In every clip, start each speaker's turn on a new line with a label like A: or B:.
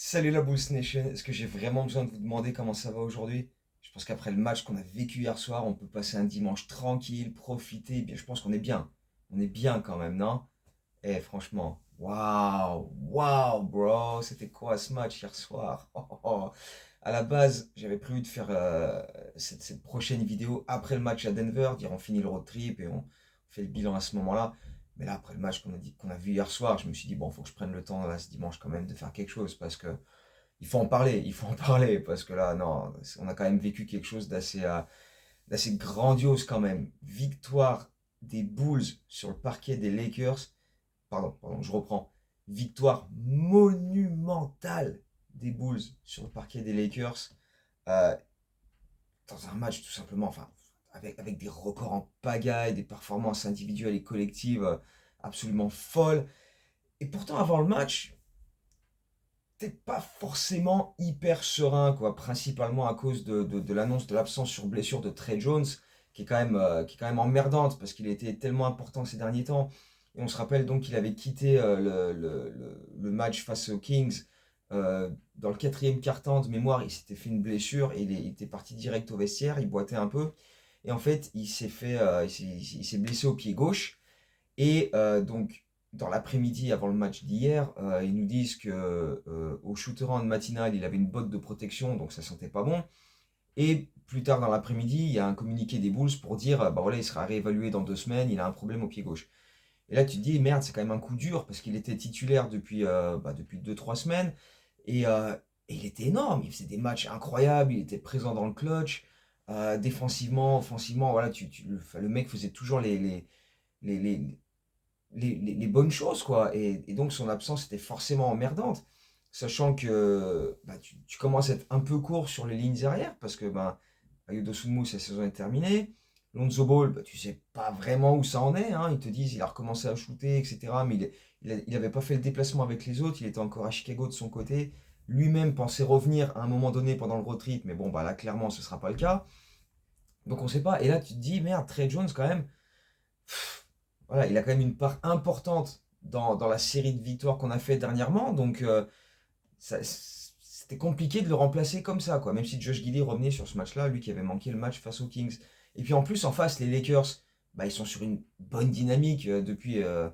A: Salut la Bulls Nation, est-ce que j'ai vraiment besoin de vous demander comment ça va aujourd'hui? Je pense qu'après le match qu'on a vécu hier soir, on peut passer un dimanche tranquille, profiter. Eh bien, je pense qu'on est bien. On est bien quand même, non? Eh, franchement, waouh, waouh, bro, c'était quoi ce match hier soir? Oh, oh, oh. À la base, j'avais prévu de faire cette prochaine vidéo après le match à Denver, dire on finit le road trip et on fait le bilan à ce moment-là. Mais là, après le match qu'on a vu hier soir, je me suis dit, bon, faut que je prenne le temps là, ce dimanche quand même de faire quelque chose parce que il faut en parler, il faut en parler, parce que là, non, on a quand même vécu quelque chose d'assez grandiose quand même. Victoire des Bulls sur le parquet des Lakers. Pardon, je reprends. Victoire monumentale des Bulls sur le parquet des Lakers. euh, dans un match tout simplement, enfin, avec des records en pagaille, des performances individuelles et collectives absolument folles. Et pourtant, avant le match, peut-être pas forcément hyper serein, quoi, principalement à cause de l'annonce de l'absence sur blessure de Trey Jones, qui est quand même emmerdante parce qu'il était tellement important ces derniers temps. Et on se rappelle donc qu'il avait quitté le match face aux Kings dans le quatrième quart-temps de mémoire. Il s'était fait une blessure et il était parti direct au vestiaire, il boitait un peu. Et en fait, il s'est blessé au pied gauche. Et donc, dans l'après-midi, avant le match d'hier, ils nous disent que au shoot-around matinal, il avait une botte de protection, donc ça sentait pas bon. Et plus tard dans l'après-midi, il y a un communiqué des Bulls pour dire, bah voilà, il sera réévalué dans 2 semaines, il a un problème au pied gauche. Et là, tu te dis, merde, c'est quand même un coup dur, parce qu'il était titulaire depuis 2, 3 semaines, et, euh, et il était énorme, il faisait des matchs incroyables, il était présent dans le clutch, défensivement, offensivement, voilà, le mec faisait toujours les, les, les bonnes choses, quoi. Et donc son absence était forcément emmerdante, sachant que bah, tu commences à être un peu court sur les lignes arrières, parce que bah, Ayo Dosunmu, sa saison est terminée. Lonzo Ball, bah, tu sais pas vraiment où ça en est, hein. Ils te disent il a recommencé à shooter, etc. Mais il avait pas fait le déplacement avec les autres, il était encore à Chicago de son côté. Lui-même pensait revenir à un moment donné pendant le road trip, mais bon, bah là, clairement, ce sera pas le cas. Donc on sait pas. Et là, tu te dis, merde, Trey Jones, quand même, voilà, il a quand même une part importante dans la série de victoires qu'on a fait dernièrement. Donc, c'était compliqué de le remplacer comme ça, quoi. Même si Josh Giddey revenait sur ce match-là, lui qui avait manqué le match face aux Kings. Et puis en plus, en face, les Lakers, bah, ils sont sur une bonne dynamique depuis un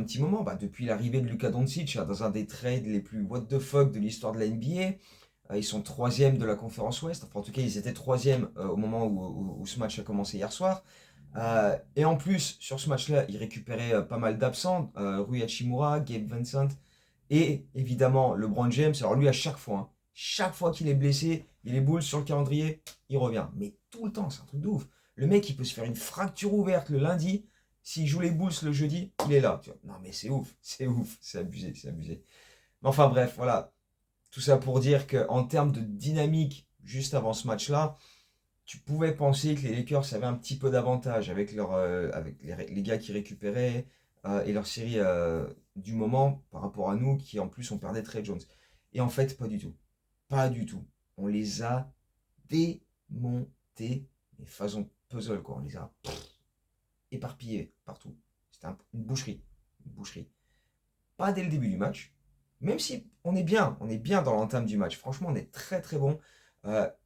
A: petit moment. Bah, depuis l'arrivée de Luka Doncic dans un des trades les plus what the fuck de l'histoire de la NBA. Ils sont troisième de la conférence Ouest. Enfin, en tout cas, ils étaient troisième au moment où ce match a commencé hier soir. Et en plus, sur ce match-là, il récupérait pas mal d'absents. Rui Hachimura, Gabe Vincent et évidemment LeBron James. Alors lui, à chaque fois qu'il est blessé, il est boule sur le calendrier, il revient. Mais tout le temps, c'est un truc de ouf. Le mec, il peut se faire une fracture ouverte le lundi. S'il joue les Bulls le jeudi, il est là. Tu vois. Non mais c'est ouf, c'est ouf, c'est abusé, c'est abusé. Mais enfin bref, voilà. Tout ça pour dire qu'en termes de dynamique, juste avant ce match-là, tu pouvais penser que les Lakers avaient un petit peu d'avantage avec les gars qui récupéraient et leur série du moment par rapport à nous qui en plus on perdait Trey Jones. Et en fait, pas du tout. Pas du tout. On les a démontés, mais façon puzzle quoi. On les a éparpillés partout. C'était une boucherie. Une boucherie. Pas dès le début du match, même si on est bien dans l'entame du match. Franchement, on est très très bon.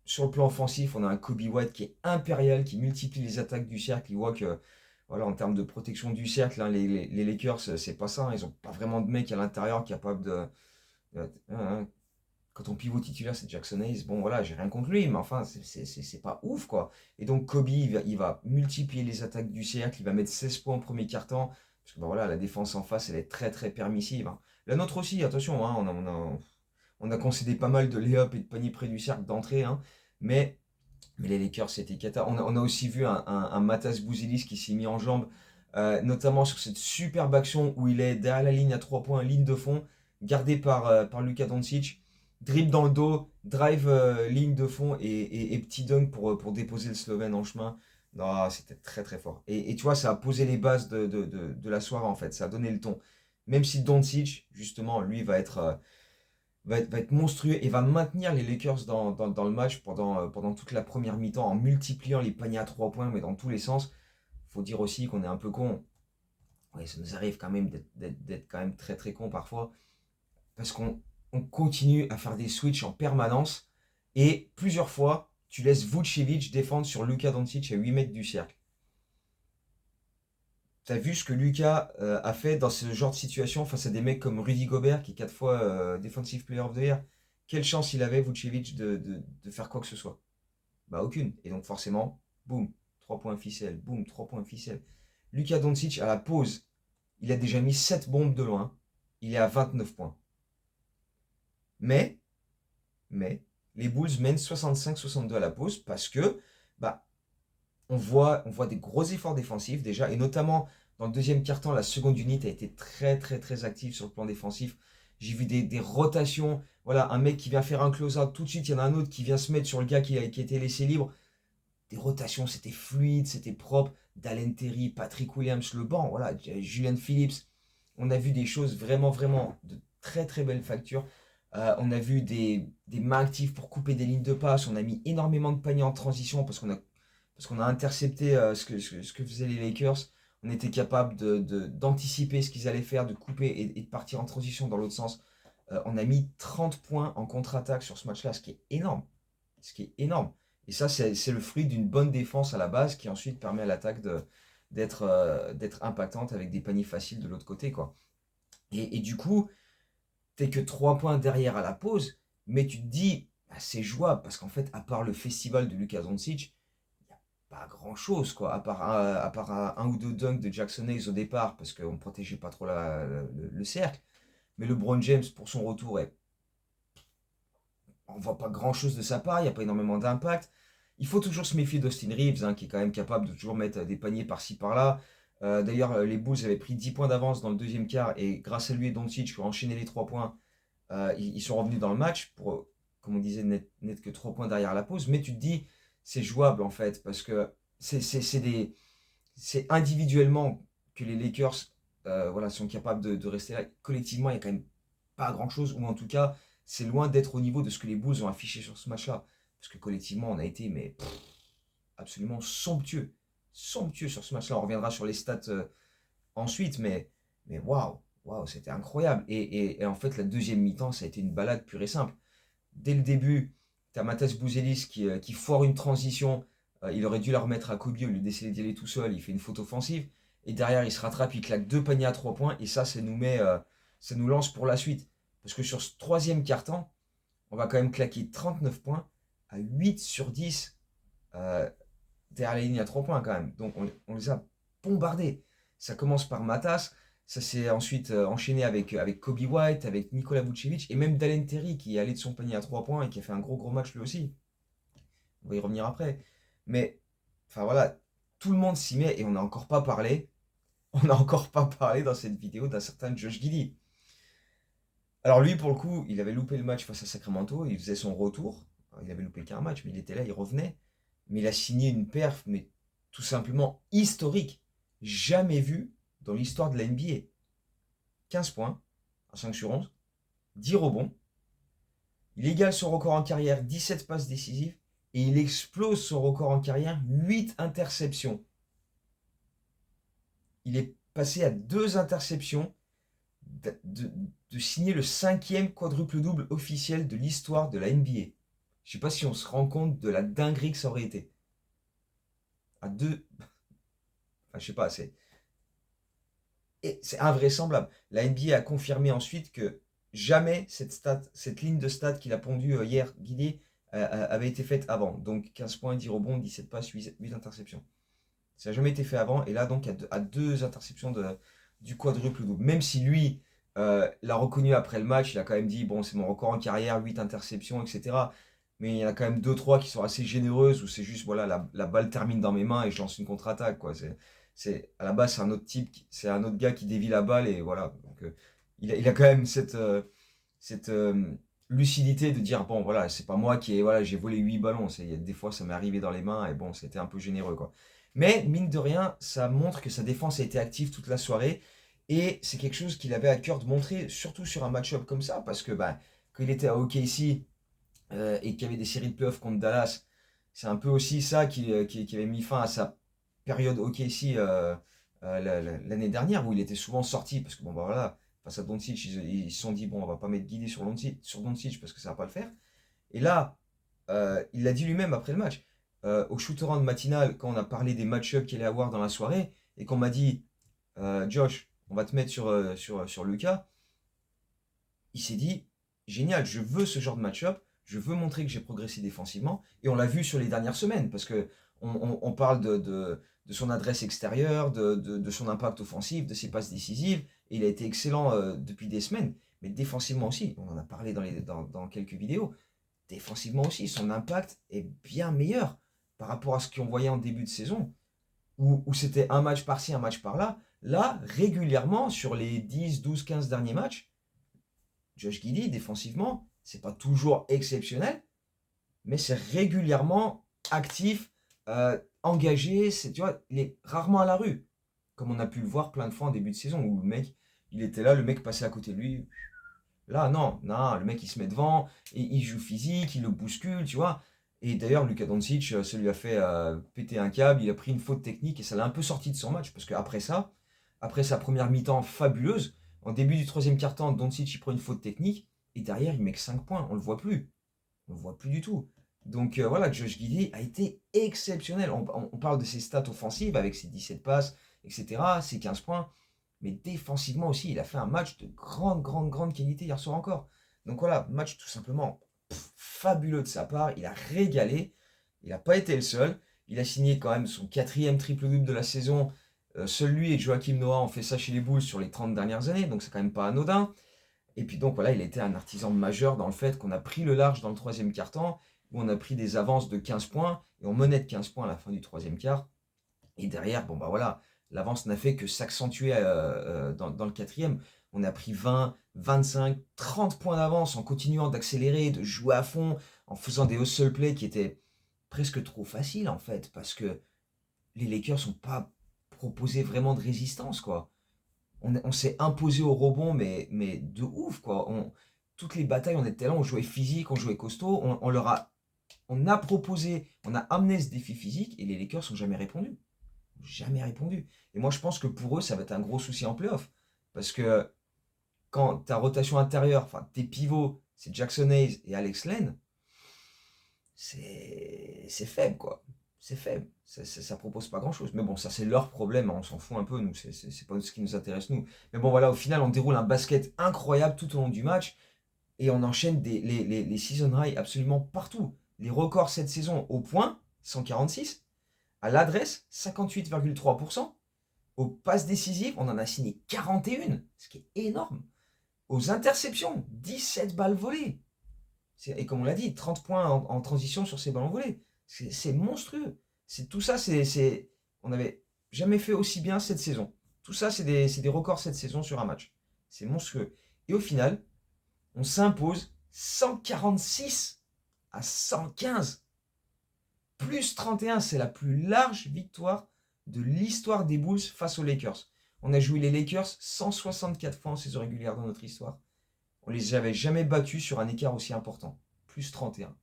A: Sur le plan offensif, on a un Kobe White qui est impérial, qui multiplie les attaques du cercle. Il voit que, voilà, en termes de protection du cercle, hein, les Lakers, c'est pas ça, hein. Ils ont pas vraiment de mec à l'intérieur capable de. Quand ton pivot titulaire c'est Jackson Hayes, bon voilà, j'ai rien contre lui, mais enfin, c'est pas ouf quoi. Et donc Kobe, il va multiplier les attaques du cercle, il va mettre 16 points en premier quart-temps, parce que bah, voilà, la défense en face, elle est très très permissive, hein. La nôtre aussi, attention, hein, on a concédé pas mal de lay-up et de paniers près du cercle d'entrée, hein, mais les Lakers, c'était cata. On a aussi vu un Matas Bouzelis qui s'est mis en jambe, notamment sur cette superbe action où il est derrière la ligne à 3 points, ligne de fond, gardé par Luka Doncic, dribble dans le dos, drive ligne de fond et petit dunk pour déposer le Slovène en chemin. Non, c'était très très fort. Et tu vois, ça a posé les bases de la soirée en fait, ça a donné le ton. Même si Doncic, justement, lui va être monstrueux et va maintenir les Lakers dans le match pendant toute la première mi-temps en multipliant les paniers à 3 points, mais dans tous les sens. Faut dire aussi qu'on est un peu con. Ouais, ça nous arrive quand même d'être quand même très très con parfois. Parce qu'on on continue à faire des switches en permanence. Et plusieurs fois, tu laisses Vucevic défendre sur Luka Doncic à 8 mètres du cercle. T'as vu ce que Luka a fait dans ce genre de situation face à des mecs comme Rudy Gobert, qui est 4 fois Defensive Player of the Year. Quelle chance il avait, Vucevic, de faire quoi que ce soit? Bah aucune. Et donc forcément, boum, 3 points ficelle, boum, 3 points ficelle. Luka Doncic, à la pause, il a déjà mis 7 bombes de loin. Il est à 29 points. Mais, mais, les Bulls mènent 65-62 à la pause parce que, bah, on voit des gros efforts défensifs déjà, et notamment dans le deuxième quart-temps, la seconde unité a été très très très active sur le plan défensif. J'ai vu des rotations, voilà, un mec qui vient faire un close-out, tout de suite il y en a un autre qui vient se mettre sur le gars qui a été laissé libre. Des rotations, c'était fluide, c'était propre. Dalen Terry, Patrick Williams, le banc, voilà, Julian Phillips. On a vu des choses vraiment vraiment de très très belles factures. On a vu des mains actives pour couper des lignes de passe. On a mis énormément de paniers en transition parce qu'on a intercepté ce que faisaient les Lakers. On était capable d'anticiper ce qu'ils allaient faire, de couper et de partir en transition dans l'autre sens. On a mis 30 points en contre-attaque sur ce match-là, ce qui est énorme. Ce qui est énorme. Et ça, c'est le fruit d'une bonne défense à la base qui ensuite permet à l'attaque d'être impactante avec des paniers faciles de l'autre côté, quoi. Et du coup, t'es que 3 points derrière à la pause, mais tu te dis, bah, c'est jouable parce qu'en fait, à part le festival de Luka Doncic, pas grand chose, quoi, à part un ou deux dunks de Jackson Hayes au départ, parce qu'on ne protégeait pas trop le cercle. Mais LeBron James, pour son retour, on voit pas grand chose de sa part, il n'y a pas énormément d'impact. Il faut toujours se méfier d'Austin Reeves, hein, qui est quand même capable de toujours mettre des paniers par-ci par-là. D'ailleurs, les Bulls avaient pris 10 points d'avance dans le deuxième quart, et grâce à lui et Doncic, qui ont enchaîné les 3 points, ils sont revenus dans le match pour, comme on disait, n'être que 3 points derrière la pause. Mais tu te dis, c'est jouable en fait, parce que c'est individuellement que les Lakers voilà, sont capables de rester là. Collectivement, il n'y a quand même pas grand-chose, ou en tout cas, c'est loin d'être au niveau de ce que les Bulls ont affiché sur ce match-là. Parce que collectivement, on a été mais, absolument somptueux. Somptueux sur ce match-là. On reviendra sur les stats ensuite, mais waouh, waouh, c'était incroyable. Et en fait, la deuxième mi-temps, ça a été une balade pure et simple. Dès le début, tu as Matas Bouzelis qui foire une transition. Il aurait dû la remettre à Kobe au lieu d'essayer d'y aller tout seul. Il fait une faute offensive. Et derrière, il se rattrape, il claque 2 paniers à 3 points. Et ça nous lance pour la suite. Parce que sur ce troisième quart-temps, on va quand même claquer 39 points à 8 sur 10 euh, derrière la ligne à 3 points quand même. Donc on les a bombardés. Ça commence par Matas. Ça s'est ensuite enchaîné avec Kobe White, avec Nikola Vucevic et même Dalen Terry qui est allé de son panier à 3 points et qui a fait un gros match lui aussi. On va y revenir après. Mais, enfin voilà, tout le monde s'y met et on n'a encore pas parlé. On n'a encore pas parlé dans cette vidéo d'un certain Josh Giddey. Alors lui, pour le coup, il avait loupé le match face à Sacramento, il faisait son retour. Il avait loupé qu'un match, mais il était là, il revenait. Mais il a signé une perf, mais tout simplement historique. Jamais vu dans l'histoire de la NBA. 15 points, en 5 sur 11, 10 rebonds. Il égale son record en carrière, 17 passes décisives. Et il explose son record en carrière, 8 interceptions. Il est passé à 2 interceptions de signer le 5e quadruple-double officiel de l'histoire de la NBA. Je ne sais pas si on se rend compte de la dinguerie que ça aurait été. À 2. Enfin, je sais pas, c'est invraisemblable. La NBA a confirmé ensuite que jamais cette ligne de stats qu'il a pondue hier, Guidé, avait été faite avant. Donc 15 points, 10 rebonds, 17 passes, 8 interceptions. Ça n'a jamais été fait avant. Et là, donc, à 2 interceptions du quadruple double. Même si lui l'a reconnu après le match, il a quand même dit, bon, c'est mon record en carrière, 8 interceptions, etc. Mais il y en a quand même 2-3 qui sont assez généreuses, où c'est juste, voilà, la balle termine dans mes mains et je lance une contre-attaque, quoi. À la base, c'est un autre type, c'est un autre gars qui dévie la balle, et voilà. Donc, il a quand même cette lucidité de dire, bon, voilà, c'est pas moi voilà, j'ai volé 8 ballons. Des fois, ça m'est arrivé dans les mains, et bon, c'était un peu généreux, quoi. Mais mine de rien, ça montre que sa défense a été active toute la soirée. Et c'est quelque chose qu'il avait à cœur de montrer, surtout sur un match-up comme ça, parce que bah, quand il était à OKC et qu'il y avait des séries de playoffs contre Dallas, c'est un peu aussi ça qui avait mis fin à sa période OKC l'année dernière, où il était souvent sorti, parce que bon, bah voilà, face à Doncic, ils se sont dit, bon, on va pas mettre Guidi sur Doncic parce que ça va pas le faire. Et là, il l'a dit lui-même après le match. Au shoot-around matinal, quand on a parlé des match-ups qu'il allait avoir dans la soirée, et qu'on m'a dit, Josh, on va te mettre sur Lucas, il s'est dit, génial, je veux ce genre de match-up, je veux montrer que j'ai progressé défensivement, et on l'a vu sur les dernières semaines, parce que on parle de son adresse extérieure, de son impact offensif, de ses passes décisives, et il a été excellent depuis des semaines, mais défensivement aussi, on en a parlé dans quelques vidéos, défensivement aussi, son impact est bien meilleur par rapport à ce qu'on voyait en début de saison, où c'était un match par-ci, un match par-là. Là, régulièrement, sur les 10, 12, 15 derniers matchs, Josh Giddey, défensivement, c'est pas toujours exceptionnel, mais c'est régulièrement actif, engagé, tu vois, il est rarement à la rue, comme on a pu le voir plein de fois en début de saison, où le mec, il était là, le mec passait à côté de lui. Là, non, non, le mec, il se met devant, et il joue physique, il le bouscule, tu vois. Et d'ailleurs, Luka Doncic, ça lui a fait péter un câble, il a pris une faute technique, et ça l'a un peu sorti de son match, parce qu'après ça, après sa première mi-temps fabuleuse, en début du troisième quart-temps, Doncic, il prend une faute technique, et derrière, il met que 5 points, on le voit plus. On le voit plus du tout. Donc voilà, Josh Giddey a été exceptionnel. On parle de ses stats offensives avec ses 17 passes, etc., ses 15 points. Mais défensivement aussi, il a fait un match de grande, grande, grande qualité hier soir encore. Donc voilà, match tout simplement fabuleux de sa part. Il a régalé. Il n'a pas été le seul. Il a signé quand même son 4e triple-double de la saison. Seul lui et Joachim Noah ont fait ça chez les Bulls sur les 30 dernières années. Donc c'est quand même pas anodin. Et puis donc voilà, il a été un artisan majeur dans le fait qu'on a pris le large dans le troisième quart-temps, où on a pris des avances de 15 points, et on menait de 15 points à la fin du troisième quart. Et derrière, bon bah voilà, l'avance n'a fait que s'accentuer dans le quatrième. On a pris 20, 25, 30 points d'avance en continuant d'accélérer, de jouer à fond, en faisant des hustle plays qui étaient presque trop faciles en fait, parce que les Lakers n'ont pas proposé vraiment de résistance, quoi. On s'est imposé au rebond, mais de ouf, quoi. Toutes les batailles, on était là, on jouait physique, on jouait costaud, on a proposé, on a amené ce défi physique, et les Lakers n'ont jamais répondu. Jamais répondu. Et moi, je pense que pour eux, ça va être un gros souci en playoff. Parce que quand ta rotation intérieure, enfin tes pivots, c'est Jackson Hayes et Alex Len, c'est faible, quoi. C'est faible. Ça propose pas grand-chose. Mais bon, ça, c'est leur problème, hein, on s'en fout un peu, nous. C'est pas ce qui nous intéresse, nous. Mais bon, voilà, au final, on déroule un basket incroyable tout au long du match. Et on enchaîne les season high absolument partout. Les records cette saison au point, 146. À l'adresse, 58,3%. Aux passes décisives, on en a signé 41, ce qui est énorme. Aux interceptions, 17 balles volées. Et comme on l'a dit, 30 points en transition sur ces ballons volés. C'est monstrueux. Tout ça, on n'avait jamais fait aussi bien cette saison. Tout ça, c'est des records cette saison sur un match. C'est monstrueux. Et au final, on s'impose 146 à 115. Plus 31, c'est la plus large victoire de l'histoire des Bulls face aux Lakers. On a joué les Lakers 164 fois en saison régulière dans notre histoire. On les avait jamais battus sur un écart aussi important. Plus 31.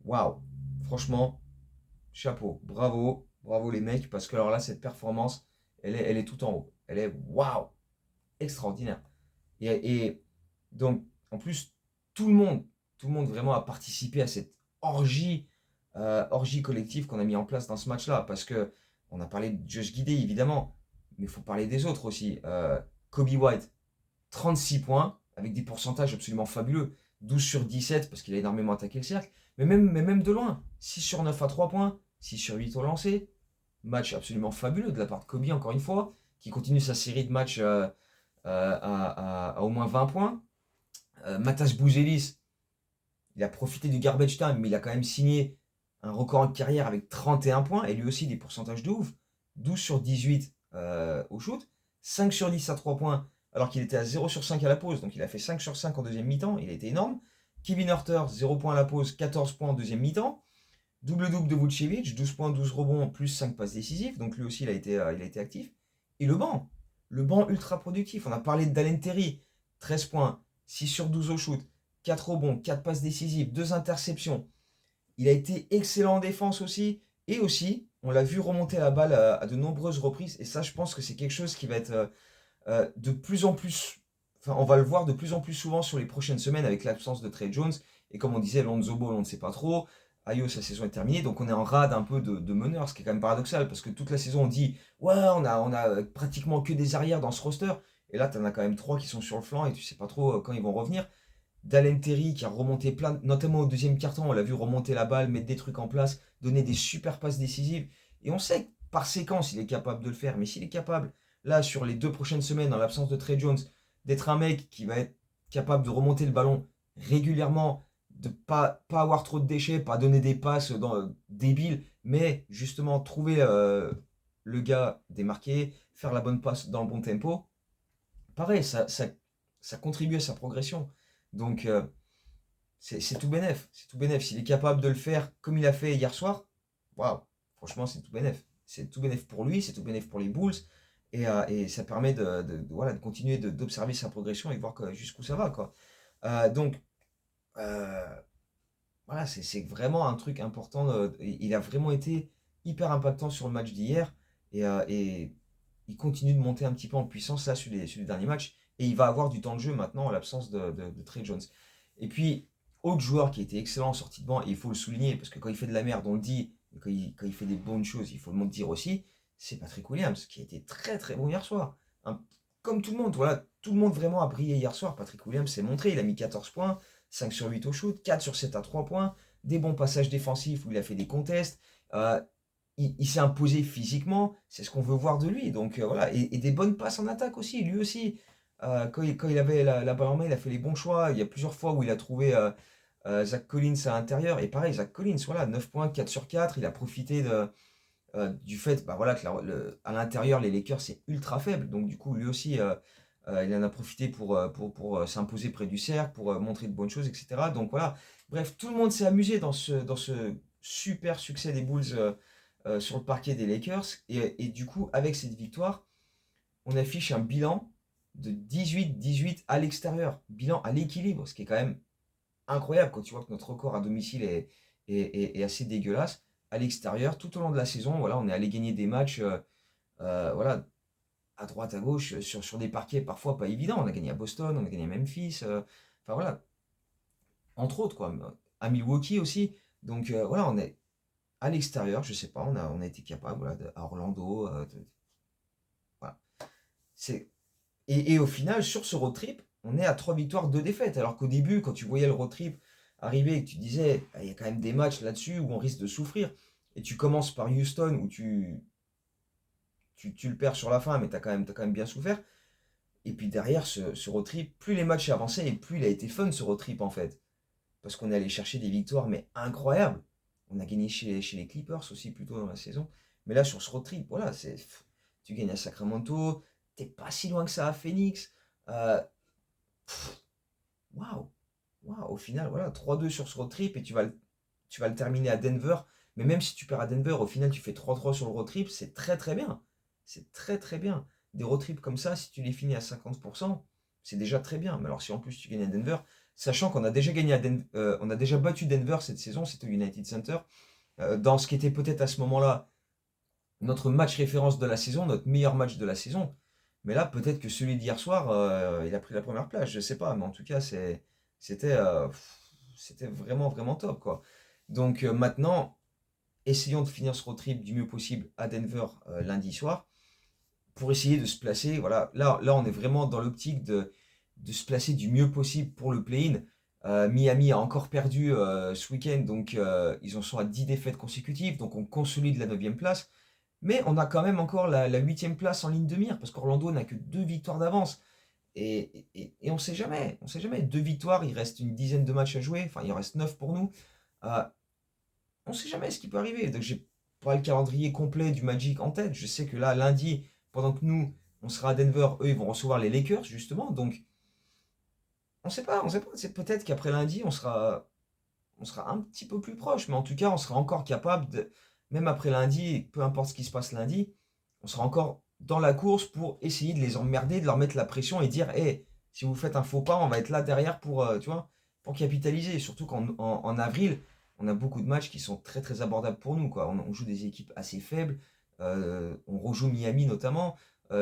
A: Waouh. Franchement, chapeau. Bravo. Bravo les mecs. Parce que alors là, cette performance, elle est tout en haut. Elle est waouh. Extraordinaire. Et donc, en plus, tout le monde vraiment a participé à cette orgie collective qu'on a mis en place dans ce match-là. Parce que on a parlé de Josh Giddey, évidemment. Mais il faut parler des autres aussi. Kobe White, 36 points, avec des pourcentages absolument fabuleux. 12 sur 17, parce qu'il a énormément attaqué le cercle. Mais même de loin. 6 sur 9 à 3 points, 6 sur 8 au lancer. Match absolument fabuleux de la part de Kobe, encore une fois, qui continue sa série de matchs à au moins 20 points. Matas Bouzelis, il a profité du garbage time, mais il a quand même signé un record en carrière avec 31 points, et lui aussi des pourcentages de ouf. 12 sur 18 au shoot, 5 sur 10 à 3 points, alors qu'il était à 0 sur 5 à la pause, donc il a fait 5 sur 5 en deuxième mi-temps, il a été énorme. Kevin Huerter, 0 points à la pause, 14 points en deuxième mi-temps. Double-double de Vucevic, 12 points, 12 rebonds, plus 5 passes décisives, donc lui aussi il a été actif. Et le banc ultra productif, on a parlé de Dalen Terry, 13 points, 6 sur 12 au shoot, 4 rebonds, 4 passes décisives, 2 interceptions. Il a été excellent en défense aussi, et aussi, on l'a vu remonter la balle à de nombreuses reprises, et ça je pense que c'est quelque chose qui va être De plus en plus, enfin, on va le voir de plus en plus souvent sur les prochaines semaines avec l'absence de Trey Jones. Et comme on disait, Lonzo Ball, on ne sait pas trop. Ayo, sa saison est terminée, donc on est en rade un peu de meneur, ce qui est quand même paradoxal, parce que toute la saison on dit, ouais, on a pratiquement que des arrières dans ce roster, et là tu en as quand même trois qui sont sur le flanc, et tu sais pas trop quand ils vont revenir. Dalen Terry qui a remonté plein, notamment au deuxième carton, on l'a vu remonter la balle, mettre des trucs en place, donner des super passes décisives. Et on sait que par séquence, il est capable de le faire. Mais s'il est capable, là, sur les 2 prochaines semaines, en l'absence de Trey Jones, d'être un mec qui va être capable de remonter le ballon régulièrement, de pas avoir trop de déchets, pas donner des passes débiles, mais justement trouver le gars démarqué, faire la bonne passe dans le bon tempo, pareil, ça contribue à sa progression. Donc, c'est tout bénef. C'est tout bénef. S'il est capable de le faire comme il a fait hier soir, waouh, franchement, c'est tout bénef. C'est tout bénef pour lui, c'est tout bénef pour les Bulls. Et ça permet voilà, de continuer d'observer sa progression et de voir jusqu'où ça va, quoi. Donc, euh, voilà, c'est vraiment un truc important. Il a vraiment été hyper impactant sur le match d'hier. Et il continue de monter un petit peu en puissance là sur les derniers matchs. Et il va avoir du temps de jeu maintenant en l'absence de Trey Jones. Et puis, autre joueur qui a été excellent en sortie de banc, et il faut le souligner, parce que quand il fait de la merde, on le dit, et quand il fait des bonnes choses, il faut le dire aussi, c'est Patrick Williams, qui a été très très bon hier soir. Hein, comme tout le monde, voilà, tout le monde vraiment a brillé hier soir. Patrick Williams s'est montré, il a mis 14 points, 5 sur 8 au shoot, 4 sur 7 à 3 points, des bons passages défensifs où il a fait des contests. Il s'est imposé physiquement, c'est ce qu'on veut voir de lui. Donc voilà, et des bonnes passes en attaque aussi, lui aussi. Quand il avait la balle en main, il a fait les bons choix. Il y a plusieurs fois où il a trouvé Zach Collins à l'intérieur. Et pareil, Zach Collins, voilà, 9 points, 4 sur 4. Il a profité du fait bah, voilà, que à l'intérieur, les Lakers, c'est ultra faible. Donc du coup, lui aussi, il en a profité pour s'imposer près du cercle, pour montrer de bonnes choses, etc. Donc voilà, bref, tout le monde s'est amusé dans ce super succès des Bulls sur le parquet des Lakers. Et du coup, avec cette victoire, on affiche un bilan de 18-18 à l'extérieur. Bilan à l'équilibre, ce qui est quand même incroyable quand tu vois que notre record à domicile est assez dégueulasse. À l'extérieur, tout au long de la saison, voilà, on est allé gagner des matchs voilà, à droite, à gauche, sur des parquets parfois pas évidents. On a gagné à Boston, on a gagné à Memphis, enfin voilà, entre autres, quoi. À Milwaukee aussi. Donc voilà, on est à l'extérieur, je sais pas, on a été capable, voilà, à Orlando, voilà. C'est, et au final, sur ce road trip, on est à 3 victoires, 2 défaites. Alors qu'au début, quand tu voyais le road trip arriver et que tu disais, ah, il y a quand même des matchs là-dessus où on risque de souffrir. Et tu commences par Houston où tu le perds sur la fin, mais t'as quand même bien souffert. Et puis derrière, ce road trip, plus les matchs avançaient et plus il a été fun ce road trip en fait. Parce qu'on est allé chercher des victoires, mais incroyables. On a gagné chez les Clippers aussi plus tôt dans la saison. Mais là, sur ce road trip, voilà, tu gagnes à Sacramento, t'es pas si loin que ça à Phoenix. Euh, Waouh! Waouh! Au final, voilà, 3-2 sur ce road trip et tu vas le terminer à Denver. Mais même si tu perds à Denver, au final, tu fais 3-3 sur le road trip, c'est très très bien. C'est très très bien. Des road trips comme ça, si tu les finis à 50%, c'est déjà très bien. Mais alors, si en plus tu gagnes à Denver, sachant qu'on a déjà gagné on a déjà battu Denver cette saison, c'était au United Center, dans ce qui était peut-être à ce moment-là notre match référence de la saison, notre meilleur match de la saison. Mais là, peut-être que celui d'hier soir, il a pris la première place, je sais pas, mais en tout cas, c'était vraiment, vraiment top, quoi. Donc maintenant, essayons de finir ce road trip du mieux possible à Denver lundi soir, pour essayer de se placer. Voilà, là on est vraiment dans l'optique de se placer du mieux possible pour le play-in. Miami a encore perdu ce week-end, donc ils en sont à 10 défaites consécutives, donc on consolide la 9e place. Mais on a quand même encore la 8e place en ligne de mire, parce qu'Orlando n'a que 2 victoires d'avance. Et on sait jamais, on sait jamais. 2 victoires, il reste une dizaine de matchs à jouer, enfin il en reste 9 pour nous. Euh, on sait jamais ce qui peut arriver. Donc j'ai pas le calendrier complet du Magic en tête. Je sais que là, lundi, pendant que nous, on sera à Denver, eux, ils vont recevoir les Lakers, justement. Donc on sait pas, on sait pas. C'est peut-être qu'après lundi, on sera un petit peu plus proche, mais en tout cas, on sera encore capable même après lundi, peu importe ce qui se passe lundi, on sera encore dans la course pour essayer de les emmerder, de leur mettre la pression et dire, hé, si vous faites un faux pas, on va être là derrière pour, tu vois, pour capitaliser. Et surtout qu'en avril, on a beaucoup de matchs qui sont très très abordables pour nous, quoi. On joue des équipes assez faibles, on rejoue Miami notamment.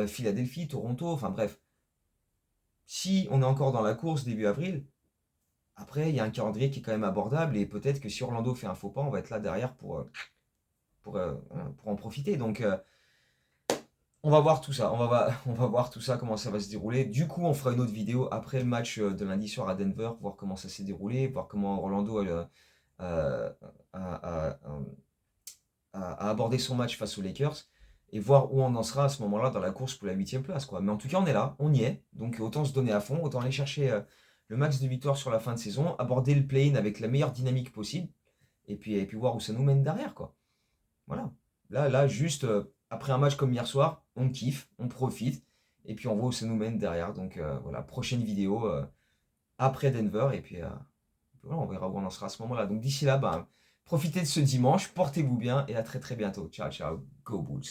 A: Philadelphie, Toronto, enfin bref. Si on est encore dans la course début avril, après, il y a un calendrier qui est quand même abordable et peut-être que si Orlando fait un faux pas, on va être là derrière pour en profiter. Donc, on va voir tout ça. On va voir tout ça, comment ça va se dérouler. Du coup, on fera une autre vidéo après le match de lundi soir à Denver, voir comment ça s'est déroulé, voir comment Orlando a, a- a- a abordé son match face aux Lakers et voir où on en sera à ce moment-là dans la course pour la 8e place, quoi. Mais en tout cas, on est là, on y est. Donc, autant se donner à fond, autant aller chercher le max de victoires sur la fin de saison, aborder le play-in avec la meilleure dynamique possible et puis voir où ça nous mène derrière, quoi. Voilà. Là, juste après un match comme hier soir, on kiffe, on profite, et puis on voit où ça nous mène derrière. Donc voilà, prochaine vidéo après Denver, et puis voilà, on verra où on en sera à ce moment-là. Donc d'ici là, ben, profitez de ce dimanche, portez-vous bien, et à très très bientôt. Ciao, ciao, go Bulls.